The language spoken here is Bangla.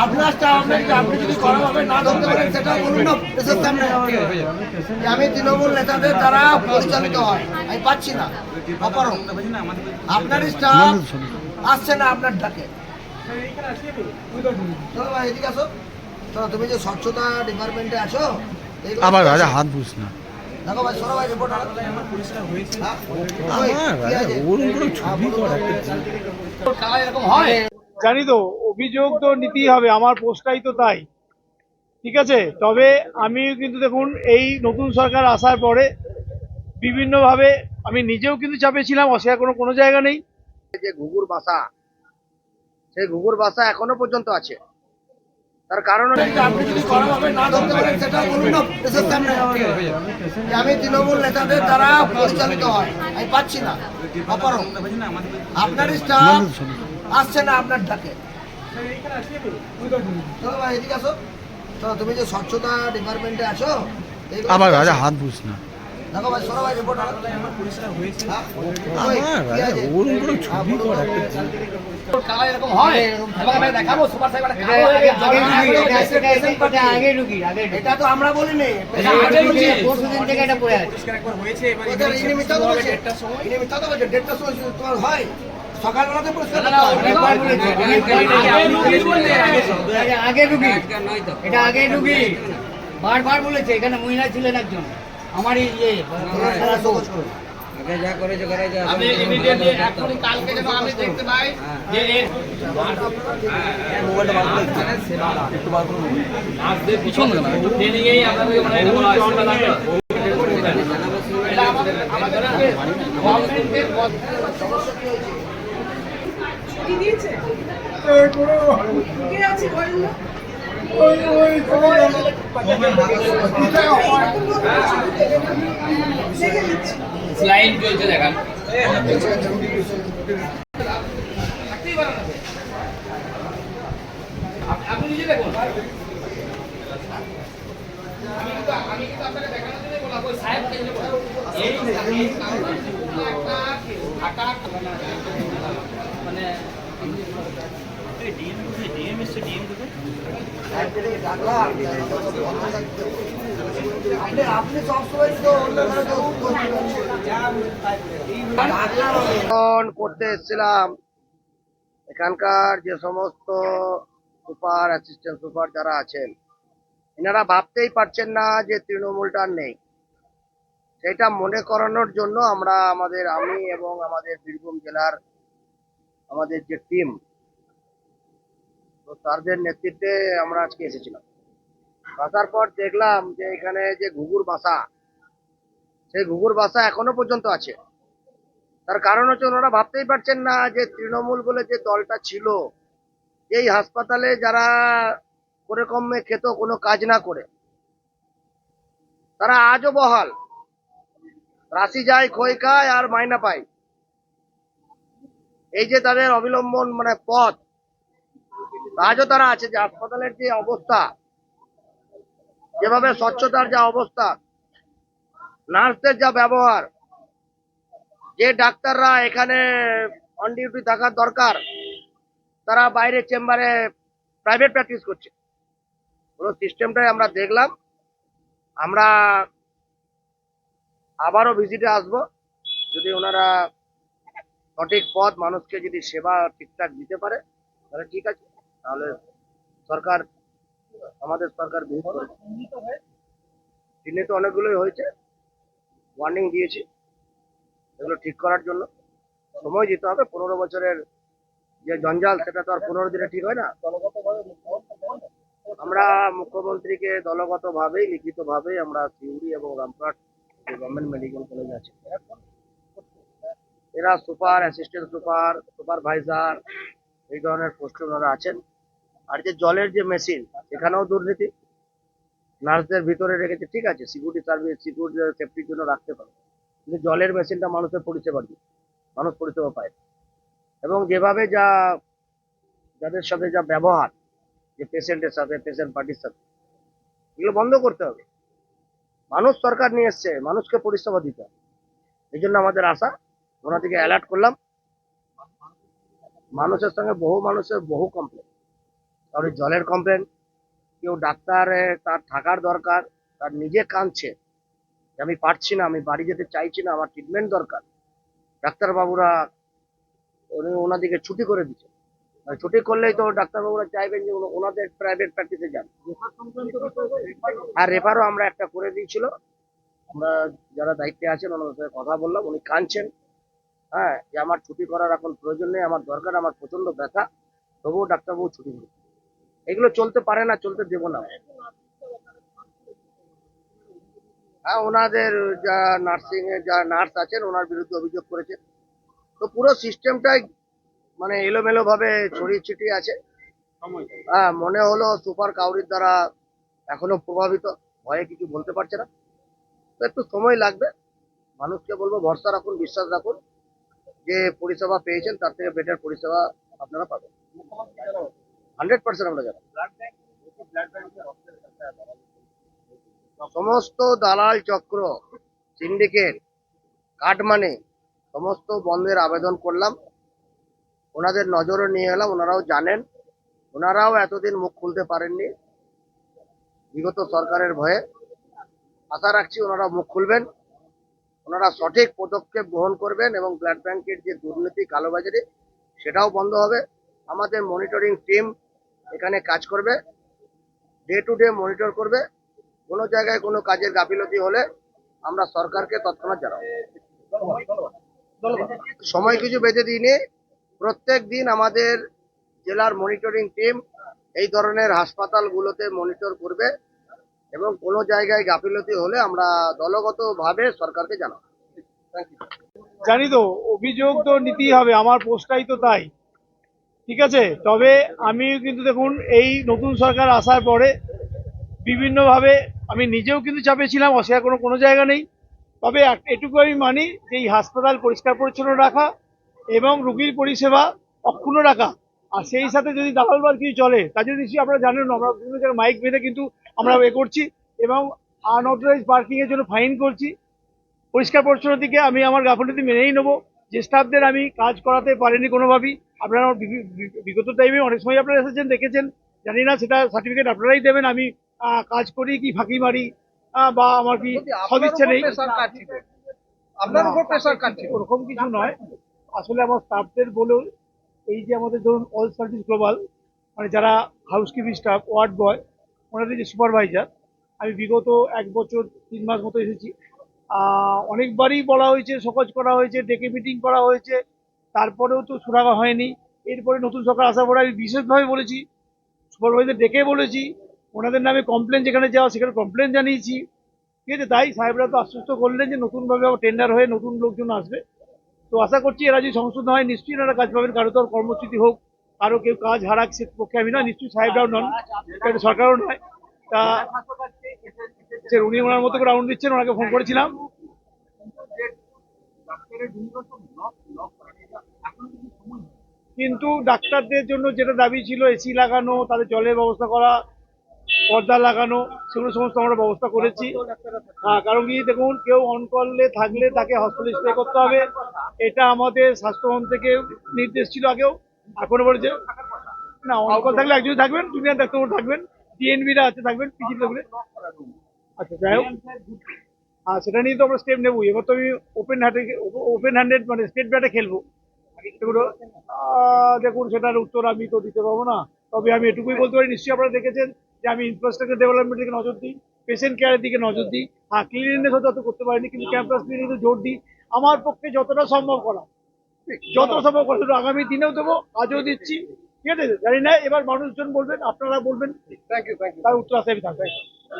আপনার স্টাফ আপনি যদি করাভাবে না ধরতে পারেন সেটা বলুন না প্রেসের সামনে। আমি তৃণমূল নেতাদের দ্বারা পরিচালিত হয়, আমি পাচ্ছি না অপারক। আপনার স্টাফ আসছে না আপনার ডাকে। চলো ভাই এদিকে আসো। চলো তুমি যে স্বচ্ছতা ডিপার্টমেন্টে আছো, আবার রাজা হাত বুঝ না। দেখো ভাই সরো ভাই রিপোর্ট এরকম হয়। জানি তো অভিযোগ তো নিতেই হবে, আমার পোস্টটাই তো তাই, ঠিক আছে। তবে আমি কিন্তু দেখুন এই নতুন সরকার আসার পরে বিভিন্নভাবে আমি নিজেও কিন্তু চাপে ছিলাম, অস্বীকার কোনো জায়গা নেই। যে ঘুঘুর বাসা, সেই ঘুঘুর বাসা এখনো পর্যন্ত আছে। তার কারণ আপনি যদি করাভাবে না ধরতে পারেন সেটা বলুন না প্রেসের সামনে। আমি তৃণমূল নেতাদের দ্বারা পরিচালিত হয়, আমি পাচ্ছি না অপারক। আপনার স্টাফ আসছে না আপনার ডাকে। চলো ভাই এদিকে আসো। চলো তুমি যে স্বচ্ছতা ডিপার্টমেন্টে আছো, আবার রাজা হাত বুঝ না। দেখো ভাই সরো ভাই রিপোর্ট এরকম হয়। দেখাবো সুপার সাইবার এটা তো আমরা বলিনি, পরশুদিন থেকে এটা পড়ে আছে। দেড়টার সময় তোমার হয়, সকালবেলাতে পরিষ্কার আগে ঢুকি, এটা আগে ঢুকি বারবার বলেছে। এখানে মহিলা ছিলেন একজন, আমার ইয়ে আগে যা করেছে করেছে। আমি ইমিডিয়েটলি এখনই কালকে যেন আমি দেখতে পাই যে মোবাইলটা বার করে একটু বার করুন। আসদের পিছনে না ট্রেনিং এই আমাদের মানে এটা বলা হয়েছে এটা আমাদের গভর্নমেন্টের সমস্যা কি হয়েছে? ছুটি দিয়েছে কে আছে বলেন না। স্লাইড চলছে দেখান। আপনি নিজে দেখুন। আমি কিন্তু আপনাকে দেখানোর জন্য বলা ওই সাহেব কেন্দ্রে বলা এই একটা ঢাকা মানে ডিএম এসে ডিএম দেবে। আপনি সবসময় করতে এসেছিলাম। এখানকার যে সমস্ত সুপার অ্যাসিস্ট্যান্ট সুপার যারা আছেন, এনারা ভাবতেই পারছেন না যে তৃণমূলটা নেই। সেটা মনে করানোর জন্য আমি এবং আমাদের বীরভূম জেলার আমাদের যে টিম, তো তাদের নেতৃত্বে আমরা আজকে এসেছিলাম। আসার পর দেখলাম যে এখানে যে ঘুঘুর বাসা, সেই ঘুঘুর বাসা এখনো পর্যন্ত আছে। তার কারণ হচ্ছে ওনারা ভাবতেই পারছেন না যে তৃণমূল বলে যে দলটা ছিল, এই হাসপাতালে যারা করে কমে খেত কোনো কাজ না করে, তারা আজও বহাল, রাশি যায় খই খায় আর মাইনা পায়। এই যে তাদের অবিলম্বন মানে পথ, আজও তারা আছে। যে হাসপাতালের যে অবস্থা, যেভাবে স্বচ্ছতার যা অবস্থা, নার্সদের যা ব্যবহার, যে ডাক্তাররা এখানে অন ডিউটি থাকার দরকার, তারা বাইরে চেম্বারে প্রাইভেট প্র্যাকটিস করছে। পুরো সিস্টেমটাই আমরা দেখলাম। আমরা আবারও ভিজিটে আসবো। যদি ওনারা সঠিক পথ, মানুষকে যদি সেবা ঠিকঠাক দিতে পারে তাহলে ঠিক আছে, তাহলে আমাদের সরকার চিহ্নিত অনেকগুলোই হয়েছে, ওয়ার্নিং দিয়েছি এগুলো ঠিক করার জন্য। সময় দিতে হবে। 15 বছরের যে জঞ্জাল, সেটা তো আর 15 দিনে ঠিক হয় না। আমরা মুখ্যমন্ত্রীকে দলগতভাবেই লিখিতভাবেই আমরা সিউড়ি এবং রামপুরহাট যে গভর্নমেন্ট মেডিকেল কলেজ আছে, এরা সুপার অ্যাসিস্ট্যান্ট সুপার, সুপারভাইজার, এই ধরনের পোস্টে ওনারা আছেন। আর যে জলের যে মেশিন, এখানেও দুর্নীতি। নার্সদের ভিতরে রেখেছে, ঠিক আছে, সিকিউরিটি সার্ভিস, সিকিউরিটি সেফটির জন্য রাখতে পারে, কিন্তু জলের মেশিনটা মানুষের পরিষেবা দিয়ে মানুষ পরিষেবা পায়। এবং যেভাবে যাদের সাথে যা ব্যবহার, যে পেশেন্টের সাথে, পেশেন্ট পার্টির সাথে, এগুলো বন্ধ করতে হবে। মানুষ সরকার নিয়ে এসছে, মানুষকে পরিষেবা দিতে হবে। এই জন্য আমাদের আশা, ওনাদেরকে অ্যালার্ট করলাম। মানুষের সঙ্গে মানুষের বহু কমপ্লেন, কারোর জলের কমপ্লেন, কেউ ডাক্তারে তার থাকার দরকার, তার নিজে কাঁদছে যে আমি পারছি না, আমি বাড়ি যেতে চাইছি না, আমার ট্রিটমেন্ট দরকার। ডাক্তারবাবুরা ওনাদিকে ছুটি করে দিচ্ছে। আর ছুটি করলেই তো ডাক্তারবাবুরা চাইবেন যে ওনাদের প্রাইভেট প্র্যাকটিসে যান। আর রেফারও আমরা একটা করে দিয়েছিল, আমরা যারা দায়িত্বে আছেন ওনাদের সাথে কথা বললাম, উনি কাঁদছেন, হ্যাঁ, যে আমার ছুটি করার এখন প্রয়োজন নেই, আমার দরকার, আমার প্রচন্ড ব্যথা, তবুও ডাক্তারবাবু ছুটি দিন। এগুলো চলতে পারে না, চলতে দেবো না। হ্যাঁ, ওনাদের যা নার্সিং এর যা নার্স আছেন ওনার বিরুদ্ধে অভিযোগ করেছে। তো পুরো সিস্টেমটাই মানে এলোমেলো ভাবে ছড়িয়ে ছিটিয়ে আছে। হ্যাঁ, মনে হলো সুপার কাউরির দ্বারা এখনো প্রভাবিত, ভয়ে কিছু বলতে পারছে না। তো একটু সময় লাগবে। মানুষকে বলবো ভরসা রাখুন, বিশ্বাস রাখুন, যে পরিষেবা পেয়েছেন তার থেকে বেটার পরিষেবা আপনারা পাবেন। 100% আমরা জানি। সমস্ত দালাল চক্র, সিন্ডিকেট, কাটমানি সমস্ত বন্ধের আবেদন করলাম, ওনাদের নজরে নিয়ে এলাম, ওনারাও জানেন, ওনারাও এতদিন মুখ খুলতে পারেননি বিগত সরকারের ভয়ে। আশা রাখছি ওনারা মুখ খুলবেন, ওনারা সঠিক পদক্ষেপ গ্রহণ করবেন এবং ব্লাড ব্যাংকের যে দুর্নীতি, কালোবাজারি, সেটাও বন্ধ হবে। আমাদের মনিটরিং টিম এখানে কাজ করবে, ডে টু ডে মনিটর করবে। কোনো জায়গায় কোনো কাজের গাফিলতি হলে আমরা সরকারকে তৎক্ষণাৎ জানাবো। সময় কিছু বেঁধে দিইনি, প্রত্যেক দিন আমাদের জেলার মনিটরিং টিম এই ধরনের হাসপাতালগুলোতে মনিটর করবে এবং কোনো জায়গায় গাফিলতি হলে আমরা দলগতভাবে সরকারকে জানাবো। জানি তো অভিযোগ তো নিতেই হবে, আমার পোস্টটাই তো তাই, ঠিক আছে। তবে আমি কিন্তু দেখুন এই নতুন সরকার আসার পরে বিভিন্নভাবে আমি নিজেও কিন্তু চাপে ছিলাম, অস্বীকার কোনো জায়গা নেই। তবে এটুকু আমি মানি যে এই হাসপাতাল পরিষ্কার পরিচ্ছন্ন রাখা এবং রোগীর পরিষেবা অক্ষুণ্ণ রাখা, আর সেই সাথে যদি দালালবাজ কিছু চলে তার জন্য নিশ্চয়ই আপনারা জানেন আমরা বিভিন্ন জায়গায় মাইক বেঁধে কিন্তু আমরা করছি এবং আনঅথরাইজ পার্কিং এর জন্য ফাইন করছি। পরিষ্কার পরিচ্ছন্ন দিকে আমি আমার গাফিলতি মেনেই নেবো। যে স্টাফদের আমি কাজ করাতে পারিনি কোনোভাবেই, আপনারা আমার বিগত টাইমে অনেক সময় আপনারা এসেছেন, দেখেছেন, জানি না সেটা সার্টিফিকেট আপনারাই দেবেন আমি কাজ করি কি ফাঁকি মারি বা আমার কি সদিচ্ছা নেই। আপনার উপর প্রেসার কাটছে ওরকম কিছু নয়, আসলে আমার স্টাফদের বলেও এই যে আমাদের ধরুন অল সার্ভিস গ্লোবাল, মানে যারা হাউসকিপিং স্টাফ, ওয়ার্ড বয়, ওনাদের যে সুপারভাইজার, আমি বিগত 1 বছর 3 মাস মতো এসেছি। অনেকবারই বলা হয়েছে, শোকজ করা হয়েছে, ডেকে মিটিং করা হয়েছে, তারপরেও তো সুরাহা হয়নি। এরপরে নতুন সরকার আসার পরে আমি বিশেষভাবে বলেছি, সুপারভাইজার ডেকে বলেছি, ওনাদের নামে কমপ্লেন যেখানে যাওয়া সেখানে কমপ্লেন জানিয়েছি, ঠিক আছে। তাই সাহেবরা তো আশ্বস্ত করলেন যে নতুনভাবে আবার টেন্ডার হয়ে নতুন লোকজন আসবে। তো আশা করছি এরা যদি সংশোধন হয় নিশ্চয়ই এনারা কাজ পাবেন। কারো তো আর কর্মচ্যুতি হোক, কারো কেউ কাজ হারাক, সে পক্ষে আমি না, নিশ্চয়ই সাহেবরাও নন, এটা সরকারও নয়। তা উনি ওনার মতো করে রাউন্ড দিচ্ছেন, ওনাকে ফোন করেছিলাম। কিন্তু ডাক্তারদের জন্য যেটা দাবি ছিল এসি লাগানো, তাদের জলের ব্যবস্থা করা, পর্দা লাগানো, সেগুলো সমস্ত আমরা ব্যবস্থা করেছি। কারণ কি দেখুন, কেউ অন করলে থাকলে তাকে হসপিটাল স্টে করতে হবে, এটা আমাদের স্বাস্থ্যমন্ত্রী থেকে নির্দেশ ছিল আগেও, এখনো বলেছে না, অন কল থাকলে একজন থাকবেন, জুনিয়র ডাক্তারবাবু থাকবেন, ডিএনবিরা আছে থাকবেন, পিজি থাকবে। আচ্ছা, যাই হোক, সেটা নিয়ে তো আমরা স্টেপ নেবই। এবার তো আমি ওপেন হ্যান্ডেড মানে স্টেট ব্যাটে খেলবো এগুলো। দেখুন সেটার উত্তর আমি তো দিতে পারবো না, তবে আমি এটুকুই বলতে পারি, নিশ্চয়ই আপনারা দেখেছেন যে আমি ইনফ্রাস্ট্রাকচার ডেভেলপমেন্টের দিকে নজর দিই, পেশেন্ট কেয়ারের দিকে নজর দিই। ক্লিননেস হয়তো অত করতে পারিনি, কিন্তু ক্যাম্পাস ক্লিনিংয়ে জোর দিই, আমার পক্ষে যতটা সম্ভব করা, আগামী দিনেও দেবো, আজও দিচ্ছি, ঠিক আছে। জানি না এবার মানুষজন বলবেন, আপনারা বলবেন, তার উত্তর আসে আমি থাকবো।